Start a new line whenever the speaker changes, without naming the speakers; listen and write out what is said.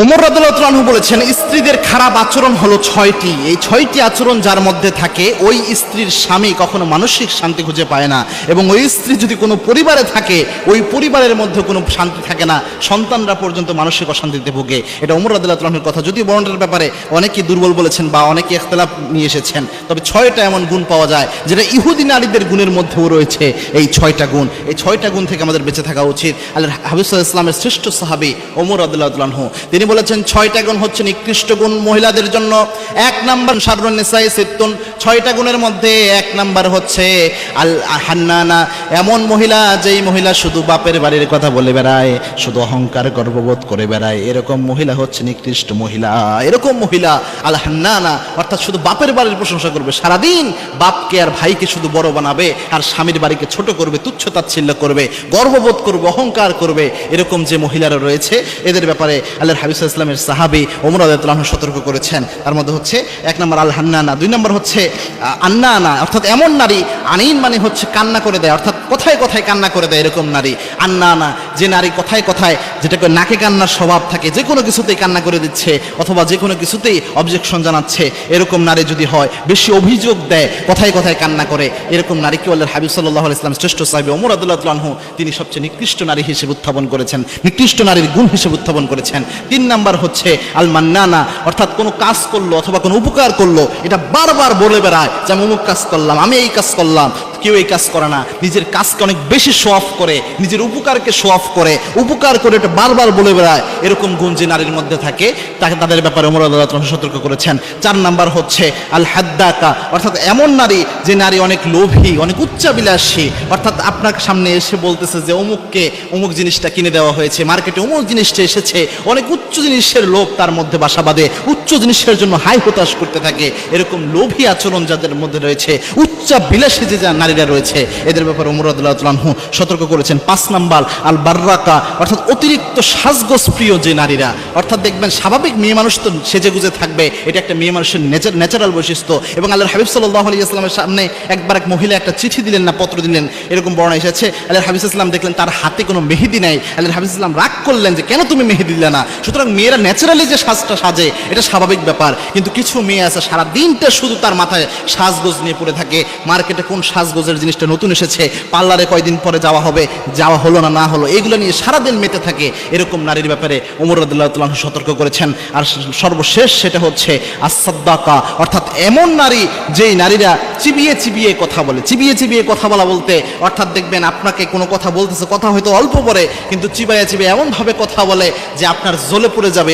ওমর রাদিয়াল্লাহু আনহু বলেছেন, স্ত্রীদের খারাপ আচরণ হলো 6টি। এই 6টি আচরণ যার মধ্যে থাকে, ওই স্ত্রীর স্বামী কখনো মানসিক শান্তি খুঁজে পায় না। এবং ওই স্ত্রী যদি কোনো পরিবারে থাকে, ওই পরিবারের মধ্যে কোনো শান্তি থাকে না, সন্তানরা পর্যন্ত মানসিক অশান্তিতে ভোগে। এটা ওমর রাদিয়াল্লাহু আনহুর কথা। যদিও বর্ণনার ব্যাপারে অনেকেই দুর্বল বলেছেন বা অনেকে ইখতিলাফ নিয়ে এসেছেন, তবে 6টা এমন গুণ পাওয়া যায় যেটা ইহুদি নারীদের গুণের মধ্যেও রয়েছে। এই 6টা গুণ, এই 6টা গুণ থেকে আমাদের বেঁচে থাকা উচিত। আল্লাহর হাবিব সাল্লাল্লাহু আলাইহি ওয়াসাল্লামের শ্রেষ্ঠ সাহাবী ওমর রাদিয়াল্লাহু আনহু তিনি বলেছেন, 6টা গুণ হচ্ছে নিকৃষ্ট গুণ মহিলাদের জন্য। 1 নাম্বার শাররুন নিসাই সিত্তুন, 6টা গুণের মধ্যে 1 নাম্বার হচ্ছে আল হান্নানা, এমন মহিলা যেই মহিলা শুধু বাপের বাড়ির কথা বলে বেড়ায়, শুধু অহংকার গর্ববোধ করে বেড়ায়, এরকম মহিলা হচ্ছে নিকৃষ্ট মহিলা। এরকম মহিলা আল হান্নানা, অর্থাৎ শুধু বাপের বাড়ির প্রশংসা করবে, সারাদিন বাপকে আর ভাইকে শুধু বড় বানাবে আর স্বামীর বাড়িকে ছোট করবে, তুচ্ছ তাচ্ছিল্য করবে, গর্ববোধ করবে, অহংকার করবে। এরকম যে মহিলারা রয়েছে, এদের ব্যাপারে আল্লাহর হাবিব সাল্লাল্লাহু আলাইহি ওয়াসাল্লামের সাহাবী ওমর রাদিয়াল্লাহু আনহু সতর্ক করেছেন। তার মধ্যে হচ্ছে 1 নম্বর আল হান্নানা, 2 নম্বর হচ্ছে আন্নানা, অর্থাৎ এমন নারী, আনিন মানে হচ্ছে কান্না করে দেয়, অর্থাৎ কথায় কথায় কান্না করে দেয়, এরকম নারী। আন্নানা, যে নারী কথায় কথায়, যেটাকে নাকে কান্নার স্বভাব থাকে, যে কোনো কিছুতেই কান্না করে দিচ্ছে অথবা যে কোনো কিছুতেই অবজেকশন জানাচ্ছে, এরকম নারী যদি হয়, বেশি অভিযোগ দেয়, কথায় কথায় কান্না করে, এরকম নারীকে আল্লাহর হাবিব সাল্লাল্লাহু আলাইহি ওয়াসাল্লাম শ্রেষ্ঠ সাহাবী ওমর রাদিয়াল্লাহু আনহু তিনি সবচেয়ে নিকৃষ্ট নারী হিসেবে উত্থাপন করেছেন, নিকৃষ্ট নারীর গুণ হিসেবে উত্থাপন করেছেন। 3 নাম্বার হচ্ছে আল মান্নানা, অর্থাৎ কোনো কাজ করলো অথবা কোনো উপকার করলো, এটা বারবার বলে বেড়ায় যে আমি অমুক কাজ করলাম, আমি এই কাজ করলাম। কেউ এই কাজ করে না, নিজের কাজকে অনেক বেশি শো অফ করে, নিজের উপকারকে শো অফ করে, উপকার করে এটা বারবার বলে বেড়ায়। এরকম গুণ যে নারীর মধ্যে থাকে, তাকে তাদের ব্যাপারে ওমর রাদিয়াল্লাহু আনহু সতর্ক করেছেন। 4 নাম্বার হচ্ছে আল হাদ্দাকা, অর্থাৎ এমন নারী যে নারী অনেক লোভী, অনেক উচ্চাবিলাসী, অর্থাৎ আপনার সামনে এসে বলতেছে যে অমুককে অমুক জিনিসটা কিনে দেওয়া হয়েছে, মার্কেটে অমুক জিনিসটা এসেছে, অনেক উচ্চ জিনিসের লোভ তার মধ্যে বাসা বাঁধে, উচ্চ জিনিসের জন্য হাই হতাশ করতে থাকে। এরকম লোভী আচরণ যাদের মধ্যে রয়েছে, উচ্চাবিলাসী যে নারীরা রয়েছে, এদের ব্যাপারে ওমর রাদিয়াল্লাহু আনহু সতর্ক করেছেন। 5 নাম্বার আল বাররাকা, অর্থাৎ অতিরিক্ত সাজগোজ প্রিয় যে নারীরা, অর্থাৎ দেখবেন স্বাভাবিক মেয়ে মানুষ তো সেজে গুজে থাকবে, এটা একটা মেয়ে মানুষের ন্যাচারাল বৈশিষ্ট্য। এবং আল্লাহর হাবিব সাল্লাল্লাহু আলাইহি ওয়াসাল্লামের সামনে একবার এক মহিলা একটা চিঠি দিলেন না পত্র দিলেন, এরকম বর্ণনা এসেছে। আল্লাহর হাবিব সাল্লাল্লাহু আলাইহি ওয়াসাল্লাম দেখলেন তার হাতে কোনো মেহেদি নাই। আল্লাহর হাবিব সাল্লাল্লাহু আলাইহি ওয়াসাল্লাম রাগ করলেন যে কেন তুমি মেহেদি দিলে না। সুতরাং মেয়েরা ন্যাচারালি যে সাজটা সাজে এটা স্বাভাবিক ব্যাপার, কিন্তু কিছু মেয়ে আছে সারা দিনটা শুধু তার মাথায় সাজগোজ নিয়ে পড়ে থাকে, মার্কেটে কোন সাজগোজের জিনিসটা নতুন এসেছে, পার্লারে কয়দিন পরে যাওয়া হবে, যাওয়া হলো না হলো, এগুলো নিয়ে সারাদিন মেতে থাকে। এরকম নারীর ব্যাপারে ওমর রাদিয়াল্লাহু আনহু সতর্ক করেছেন। আর সর্বশেষ সেটা হচ্ছে আস-সাদ্দাকা, অর্থাৎ এমন নারী যেই নারীরা চিবিয়ে চিবিয়ে কথা বলে। চিবিয়ে চিবিয়ে কথা বলা বলতে অর্থাৎ দেখবেন আপনাকে কোনো কথা বলতেছে, কথা হয়তো অল্প পরে, কিন্তু চিবাইয়া চিবিয়ে এমনভাবে কথা বলে যে আপনার জ্বলে পড়ে যাবে।